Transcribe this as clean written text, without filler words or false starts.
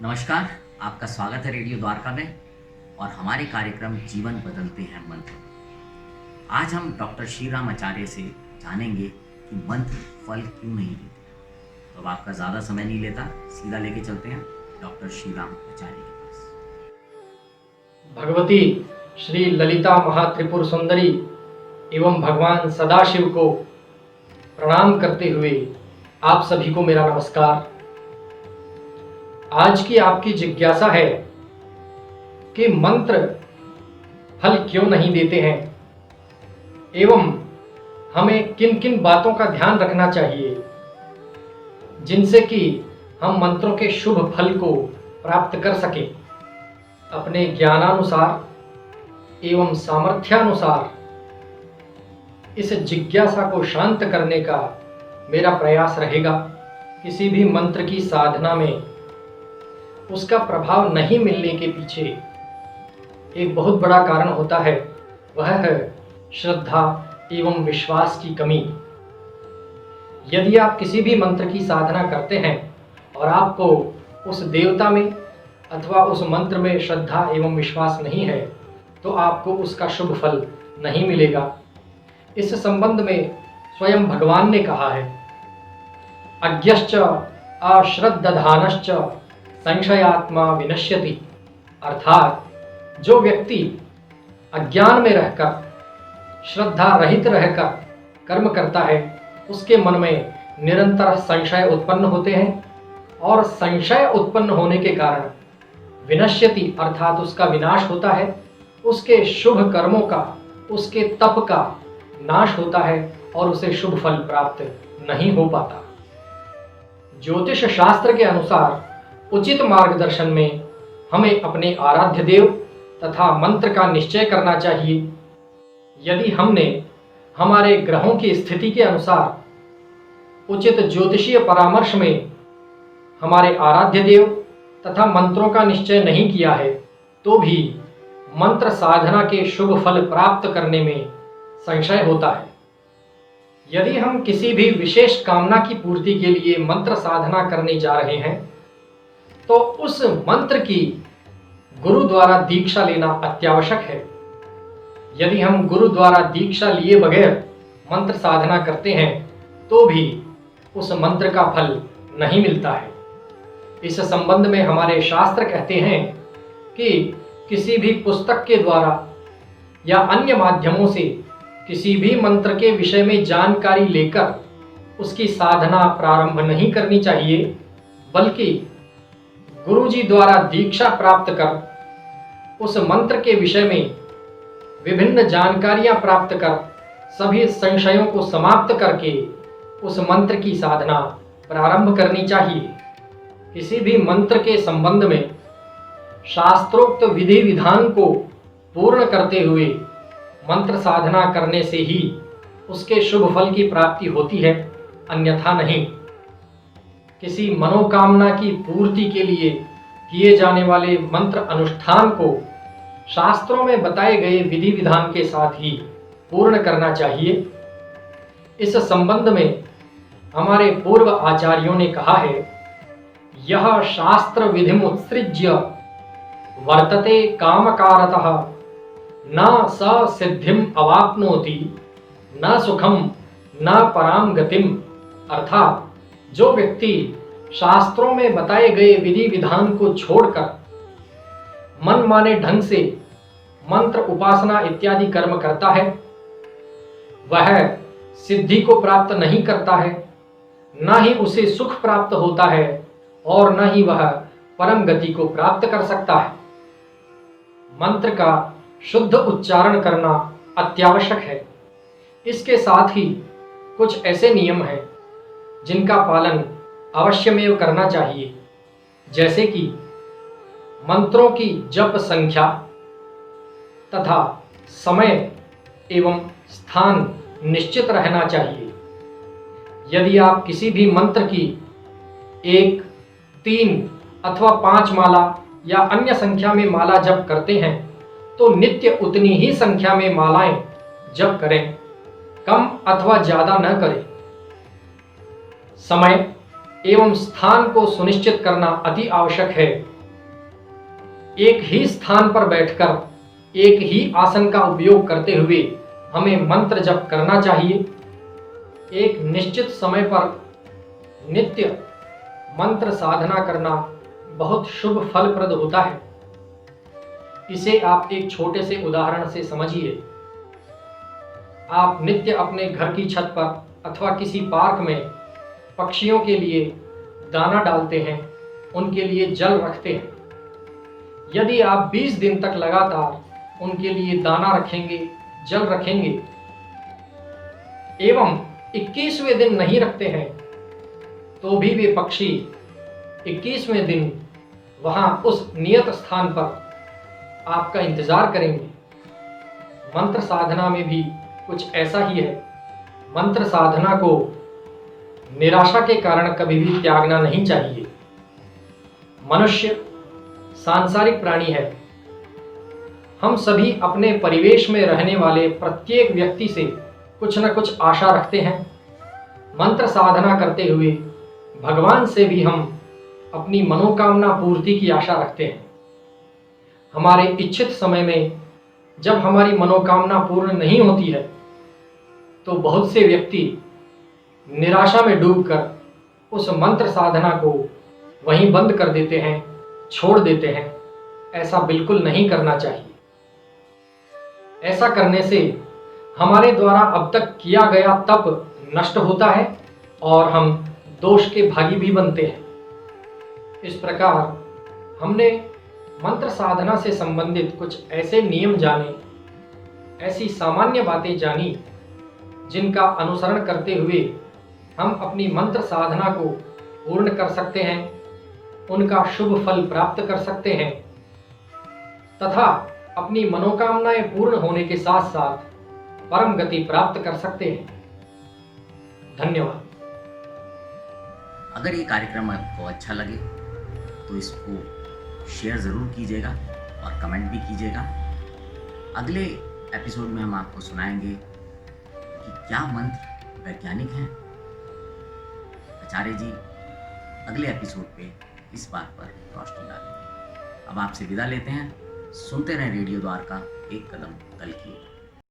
नमस्कार। आपका स्वागत है रेडियो द्वारका में और हमारे कार्यक्रम जीवन बदलते हैं मंत्र। आज हम डॉक्टर श्रीराम आचार्य से जानेंगे कि मंत्र फल क्यों नहीं देते। तो अब आपका ज़्यादा समय नहीं लेता, सीधा लेके चलते हैं डॉक्टर श्रीराम आचार्य के पास। भगवती श्री ललिता महात्रिपुर सुंदरी एवं भगवान सदाशिव को प्रणाम करते हुए आप सभी को मेरा नमस्कार। आज की आपकी जिज्ञासा है कि मंत्र फल क्यों नहीं देते हैं एवं हमें किन किन बातों का ध्यान रखना चाहिए जिनसे कि हम मंत्रों के शुभ फल को प्राप्त कर सकें। अपने ज्ञानानुसार एवं सामर्थ्यानुसार इस जिज्ञासा को शांत करने का मेरा प्रयास रहेगा। किसी भी मंत्र की साधना में उसका प्रभाव नहीं मिलने के पीछे एक बहुत बड़ा कारण होता है, वह है श्रद्धा एवं विश्वास की कमी। यदि आप किसी भी मंत्र की साधना करते हैं और आपको उस देवता में अथवा उस मंत्र में श्रद्धा एवं विश्वास नहीं है तो आपको उसका शुभ फल नहीं मिलेगा। इस संबंध में स्वयं भगवान ने कहा है, अज्ञश्च अश्रद्धानश्च संशयात्मा विनश्यति। अर्थात जो व्यक्ति अज्ञान में रहकर श्रद्धा रहित रहकर कर्म करता है उसके मन में निरंतर संशय उत्पन्न होते हैं और संशय उत्पन्न होने के कारण विनश्यति अर्थात उसका विनाश होता है, उसके शुभ कर्मों का, उसके तप का नाश होता है और उसे शुभ फल प्राप्त नहीं हो पाता। ज्योतिष शास्त्र के अनुसार उचित मार्गदर्शन में हमें अपने आराध्य देव तथा मंत्र का निश्चय करना चाहिए। यदि हमने हमारे ग्रहों की स्थिति के अनुसार उचित ज्योतिषीय परामर्श में हमारे आराध्य देव तथा मंत्रों का निश्चय नहीं किया है तो भी मंत्र साधना के शुभ फल प्राप्त करने में संशय होता है। यदि हम किसी भी विशेष कामना की पूर्ति के लिए मंत्र साधना करने जा रहे हैं तो उस मंत्र की गुरु द्वारा दीक्षा लेना अत्यावश्यक है। यदि हम गुरु द्वारा दीक्षा लिए बगैर मंत्र साधना करते हैं तो भी उस मंत्र का फल नहीं मिलता है। इस संबंध में हमारे शास्त्र कहते हैं कि किसी भी पुस्तक के द्वारा या अन्य माध्यमों से किसी भी मंत्र के विषय में जानकारी लेकर उसकी साधना प्रारंभ नहीं करनी चाहिए, बल्कि गुरुजी द्वारा दीक्षा प्राप्त कर उस मंत्र के विषय में विभिन्न जानकारियां प्राप्त कर सभी संशयों को समाप्त करके उस मंत्र की साधना प्रारंभ करनी चाहिए। किसी भी मंत्र के संबंध में शास्त्रोक्त विधि विधान को पूर्ण करते हुए मंत्र साधना करने से ही उसके शुभ फल की प्राप्ति होती है, अन्यथा नहीं। किसी मनोकामना की पूर्ति के लिए किए जाने वाले मंत्र अनुष्ठान को शास्त्रों में बताए गए विधि विधान के साथ ही पूर्ण करना चाहिए। इस संबंध में हमारे पूर्व आचार्यों ने कहा है, यह शास्त्र विधिमुत्सृज्य वर्तते कामकारतः न स सिद्धिम अवाप्नोति न सुखम न पराम गतिम। अर्थात जो व्यक्ति शास्त्रों में बताए गए विधि विधान को छोड़कर मन माने ढंग से मंत्र उपासना इत्यादि कर्म करता है वह सिद्धि को प्राप्त नहीं करता है, न ही उसे सुख प्राप्त होता है और न ही वह परम गति को प्राप्त कर सकता है। मंत्र का शुद्ध उच्चारण करना अत्यावश्यक है। इसके साथ ही कुछ ऐसे नियम हैं जिनका पालन अवश्यमेव करना चाहिए, जैसे कि मंत्रों की जप संख्या तथा समय एवं स्थान निश्चित रहना चाहिए। यदि आप किसी भी मंत्र की 1, 3 अथवा 5 माला या अन्य संख्या में माला जप करते हैं तो नित्य उतनी ही संख्या में मालाएं जप करें, कम अथवा ज्यादा न करें। समय एवं स्थान को सुनिश्चित करना अति आवश्यक है। एक ही स्थान पर बैठकर एक ही आसन का उपयोग करते हुए हमें मंत्र जप करना चाहिए। एक निश्चित समय पर नित्य मंत्र साधना करना बहुत शुभ फलप्रद होता है। इसे आप एक छोटे से उदाहरण से समझिए। आप नित्य अपने घर की छत पर अथवा किसी पार्क में पक्षियों के लिए दाना डालते हैं, उनके लिए जल रखते हैं। यदि आप 20 दिन तक लगातार उनके लिए दाना रखेंगे, जल रखेंगे एवं 21वें दिन नहीं रखते हैं, तो भी वे पक्षी 21वें दिन वहां उस नियत स्थान पर आपका इंतजार करेंगे। मंत्र साधना में भी कुछ ऐसा ही है। मंत्र साधना को निराशा के कारण कभी भी त्यागना नहीं चाहिए। मनुष्य सांसारिक प्राणी है। हम सभी अपने परिवेश में रहने वाले प्रत्येक व्यक्ति से कुछ न कुछ आशा रखते हैं। मंत्र साधना करते हुए भगवान से भी हम अपनी मनोकामना पूर्ति की आशा रखते हैं। हमारे इच्छित समय में जब हमारी मनोकामना पूर्ण नहीं होती है, तो बहुत से व्यक्ति निराशा में डूबकर उस मंत्र साधना को वहीं बंद कर देते हैं, छोड़ देते हैं। ऐसा बिल्कुल नहीं करना चाहिए। ऐसा करने से हमारे द्वारा अब तक किया गया तप नष्ट होता है और हम दोष के भागी भी बनते हैं। इस प्रकार हमने मंत्र साधना से संबंधित कुछ ऐसे नियम जाने, ऐसी सामान्य बातें जानी जिनका अनुसरण करते हुए हम अपनी मंत्र साधना को पूर्ण कर सकते हैं, उनका शुभ फल प्राप्त कर सकते हैं तथा अपनी मनोकामनाएं पूर्ण होने के साथ साथ परम गति प्राप्त कर सकते हैं। धन्यवाद। अगर ये कार्यक्रम आपको अच्छा लगे तो इसको शेयर ज़रूर कीजिएगा और कमेंट भी कीजिएगा। अगले एपिसोड में हम आपको सुनाएंगे कि क्या मंत्र वैज्ञानिक हैं। आचार्य जी अगले एपिसोड पे इस बात पर रोशनी डालेंगे। अब आपसे विदा लेते हैं। सुनते रहें रेडियो द्वारका, एक कदम कल की ओर।